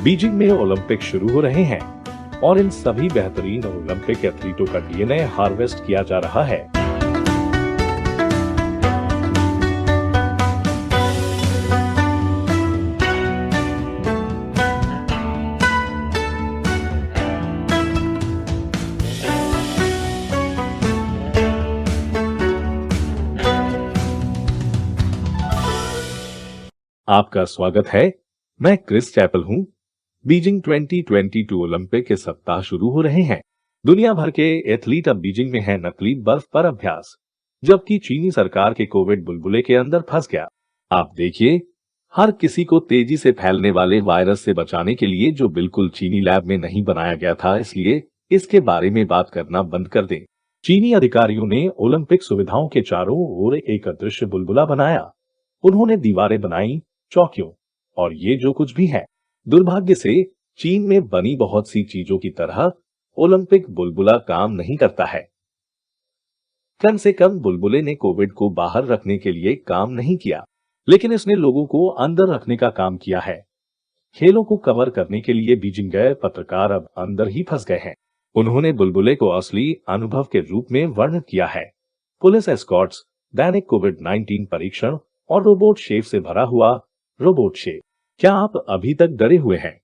Beijing में Olympic शुरू हो रहे हैं और इन सभी बेहतरीन ओलंपिक एथलीटों का डीएनए हार्वेस्ट किया जा रहा है। आपका स्वागत है। मैं क्रिस चैपल हूं। बीजिंग 2022 ओलंपिक के सप्ताह शुरू हो रहे हैं। दुनिया भर के एथलीट अब बीजिंग में हैं नकली बर्फ पर अभ्यास, जबकि चीनी सरकार के कोविड बुलबुले के अंदर फंस गया। आप देखिए, हर किसी को तेजी से फैलने वाले वायरस से बचाने के लिए जो बिल्कुल चीनी लैब में नहीं बनाया गया था, इसलिए इसके बारे में बात करना बंद कर दें। चीनी अधिकारियों ने ओलंपिक सुविधाओं के चारों ओर एक अदृश्य बुलबुला बनाया। उन्होंने दीवारें बनाई, चौकियों और ये जो कुछ भी है। दुर्भाग्य से चीन में बनी बहुत सी चीजों की तरह ओलंपिक बुलबुला काम नहीं करता है। कम से कम बुलबुले ने कोविड को बाहर रखने के लिए काम नहीं किया, लेकिन इसने लोगों को अंदर रखने का काम किया है। खेलों को कवर करने के लिए बीजिंग गए पत्रकार अब अंदर ही फंस गए हैं। उन्होंने बुलबुले को असली अनुभव के रूप में वर्णित किया है। पुलिस एस्कॉर्ट्स, दैनिक कोविड-19 परीक्षण और रोबोट शेफ से भरा हुआ रोबोट शेफ। क्या आप अभी तक डरे हुए हैं?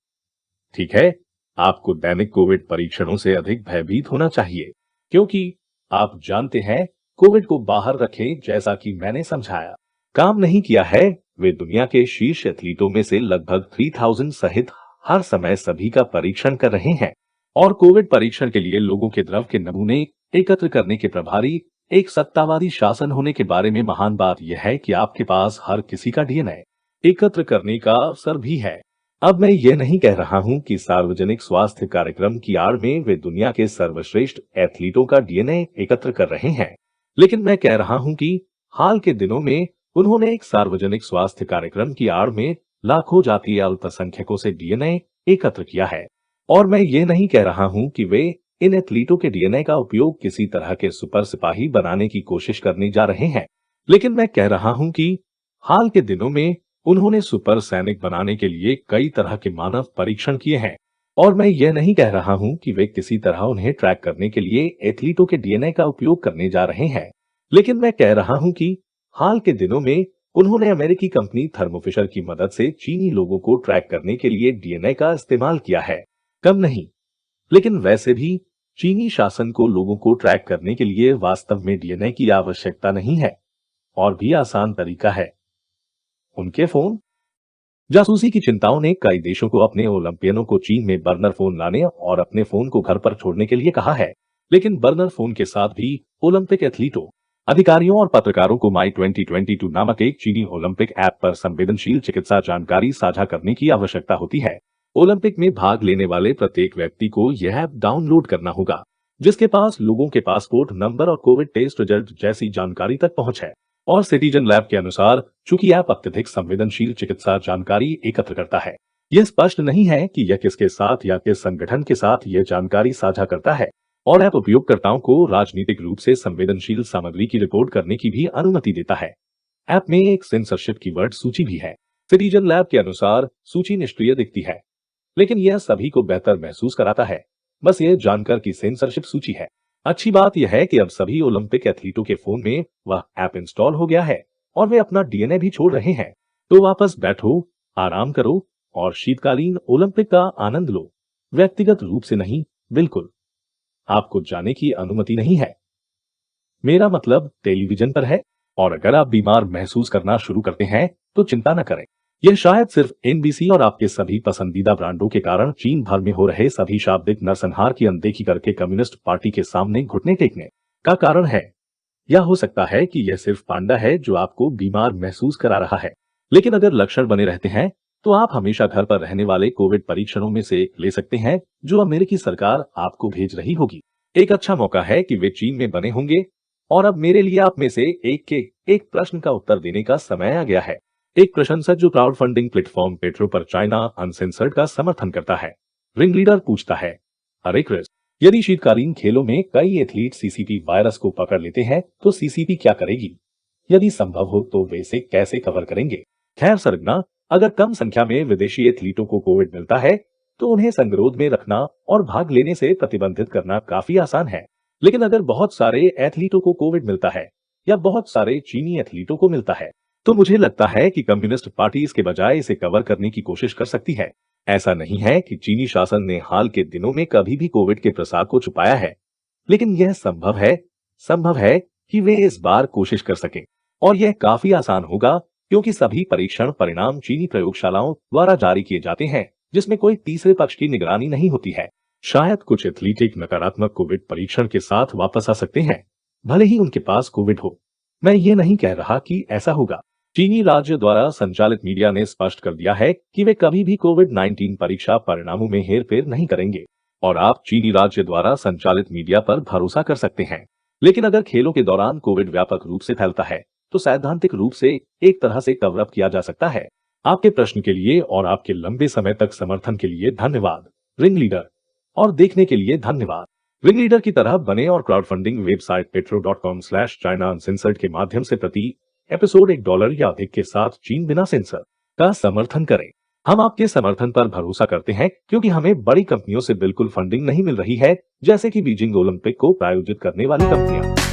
ठीक है, आपको दैनिक कोविड परीक्षणों से अधिक भयभीत होना चाहिए, क्योंकि आप जानते हैं कोविड को बाहर रखें जैसा कि मैंने समझाया काम नहीं किया है। वे दुनिया के शीर्ष एथलीटों में से लगभग 3000 सहित हर समय सभी का परीक्षण कर रहे हैं और कोविड परीक्षण के लिए लोगों के द्रव के नमूने एकत्र करने के प्रभारी एक सत्तावादी शासन होने के बारे में महान बात यह है कि आपके पास हर किसी का डीएनए एकत्र करने का अवसर भी है। अब मैं ये नहीं कह रहा हूं कि सार्वजनिक स्वास्थ्य कार्यक्रम की आड़ में वे दुनिया के सर्वश्रेष्ठ एथलीटों का डीएनए एकत्र कर रहे हैं, लेकिन मैं कह रहा हूं कि हाल के दिनों में उन्होंने एक सार्वजनिक स्वास्थ्य कार्यक्रम की आड़ में लाखों जातीय अल्पसंख्यकों से डीएनए एकत्र किया है। और मैं ये नहीं कह रहा हूं कि वे इन एथलीटों के डीएनए का उपयोग किसी तरह के सुपर सिपाही बनाने की कोशिश करने जा रहे हैं, लेकिन मैं कह रहा हूं कि हाल के दिनों में उन्होंने सुपर सैनिक बनाने के लिए कई तरह के मानव परीक्षण किए हैं। और मैं यह नहीं कह रहा हूं कि वे किसी तरह उन्हें ट्रैक करने के लिए एथलीटों के डीएनए का उपयोग करने जा रहे हैं, लेकिन मैं कह रहा हूं कि हाल के दिनों में उन्होंने अमेरिकी कंपनी थर्मो फिशर की मदद से चीनी लोगों को ट्रैक करने के लिए डीएनए का इस्तेमाल किया है। कम नहीं, लेकिन वैसे भी चीनी शासन को लोगों को ट्रैक करने के लिए वास्तव में डीएनए की आवश्यकता नहीं है। और भी आसान तरीका है, उनके फोन। जासूसी की चिंताओं ने कई देशों को अपने ओलंपियनों को चीन में बर्नर फोन लाने और अपने फोन को घर पर छोड़ने के लिए कहा है, लेकिन बर्नर फोन के साथ भी ओलंपिक एथलीटों, अधिकारियों और पत्रकारों को माई 2022 नामक एक चीनी ओलंपिक ऐप पर संवेदनशील चिकित्सा जानकारी साझा करने की आवश्यकता होती है। ओलंपिक में भाग लेने वाले प्रत्येक व्यक्ति को यह ऐप डाउनलोड करना होगा, जिसके पास लोगों के पासपोर्ट नंबर और कोविड टेस्ट रिजल्ट जैसी जानकारी तक पहुंच है। और सिटीजन लैब के अनुसार, चूंकि ऐप अत्यधिक संवेदनशील चिकित्सा जानकारी एकत्र करता है, यह स्पष्ट नहीं है कि यह किसके साथ या किस संगठन के साथ यह जानकारी साझा करता है। और ऐप उपयोगकर्ताओं को राजनीतिक रूप से संवेदनशील सामग्री की रिपोर्ट करने की भी अनुमति देता है। ऐप में एक सेंसरशिप कीवर्ड सूची भी है। सिटीजन लैब के अनुसार सूची निष्क्रिय दिखती है, लेकिन यह सभी को बेहतर महसूस कराता है, बस यह जानकर कि सेंसरशिप सूची है। अच्छी बात यह है कि अब सभी ओलंपिक एथलीटों के फोन में वह ऐप इंस्टॉल हो गया है और वे अपना डीएनए भी छोड़ रहे हैं। तो वापस बैठो, आराम करो और शीतकालीन ओलंपिक का आनंद लो। व्यक्तिगत रूप से नहीं, बिल्कुल। आपको जाने की अनुमति नहीं है। मेरा मतलब टेलीविजन पर है। और अगर आप बीमार महसूस करना शुरू करते हैं तो चिंता न करें। यह शायद सिर्फ एनबीसी और आपके सभी पसंदीदा ब्रांडों के कारण चीन भर में हो रहे सभी शाब्दिक नरसंहार की अनदेखी करके कम्युनिस्ट पार्टी के सामने घुटने टेकने का कारण है। या हो सकता है कि यह सिर्फ पांडा है जो आपको बीमार महसूस करा रहा है। लेकिन अगर लक्षण बने रहते हैं तो आप हमेशा घर पर रहने वाले कोविड परीक्षणों में से ले सकते हैं जो अमेरिकी सरकार आपको भेज रही होगी। एक अच्छा मौका है कि वे चीन में बने होंगे। और अब मेरे लिए आप में से एक प्रश्न का उत्तर देने का समय आ गया है। एक प्रशंसक जो क्राउड फंडिंग प्लेटफॉर्म पेट्रो पर चाइना अनसेंसर्ड का समर्थन करता है। रिंग लीडर पूछता है, अरे क्रिस, यदि शीतकालीन खेलों में कई एथलीट सीसीपी वायरस को पकड़ लेते हैं तो सीसीपी क्या करेगी? यदि संभव हो तो वे इसे कैसे कवर करेंगे? खैर सरगना, अगर कम संख्या में विदेशी एथलीटों को कोविड मिलता है तो उन्हें संगरोध में रखना और भाग लेने से प्रतिबंधित करना काफी आसान है। लेकिन अगर बहुत सारे एथलीटों को कोविड मिलता है या बहुत सारे चीनी एथलीटों को मिलता है तो मुझे लगता है कि कम्युनिस्ट पार्टी इसके बजाय इसे कवर करने की कोशिश कर सकती है। ऐसा नहीं है कि चीनी शासन ने हाल के दिनों में कभी भी कोविड के प्रसार को छुपाया है, लेकिन यह संभव है कि वे इस बार कोशिश कर सकें। और यह काफी आसान होगा क्योंकि सभी परीक्षण परिणाम चीनी प्रयोगशालाओं द्वारा जारी किए जाते हैं, जिसमें कोई तीसरे पक्ष की निगरानी नहीं होती है। शायद कुछ एथलीट एक नकारात्मक कोविड परीक्षण के साथ वापस आ सकते हैं, भले ही उनके पास कोविड हो। मैं ये नहीं कह रहा कि ऐसा होगा। चीनी राज्य द्वारा संचालित मीडिया ने स्पष्ट कर दिया है कि वे कभी भी कोविड-19 परीक्षा परिणामों में हेरफेर नहीं करेंगे और आप चीनी राज्य द्वारा संचालित मीडिया पर भरोसा कर सकते हैं। लेकिन अगर खेलों के दौरान कोविड व्यापक रूप से फैलता है तो सैद्धांतिक रूप से एक तरह से कवर अप किया जा सकता है। आपके प्रश्न के लिए और आपके लंबे समय तक समर्थन के लिए धन्यवाद रिंग लीडर। और देखने के लिए धन्यवाद। रिंग लीडर की तरह बने और crowd funding website petro.com/China Uncensored के माध्यम से प्रति एपिसोड $1 या अधिक के साथ चीन बिना सेंसर का समर्थन करें। हम आपके समर्थन पर भरोसा करते हैं क्योंकि हमें बड़ी कंपनियों से बिल्कुल फंडिंग नहीं मिल रही है, जैसे कि बीजिंग ओलंपिक को प्रायोजित करने वाली कंपनियां।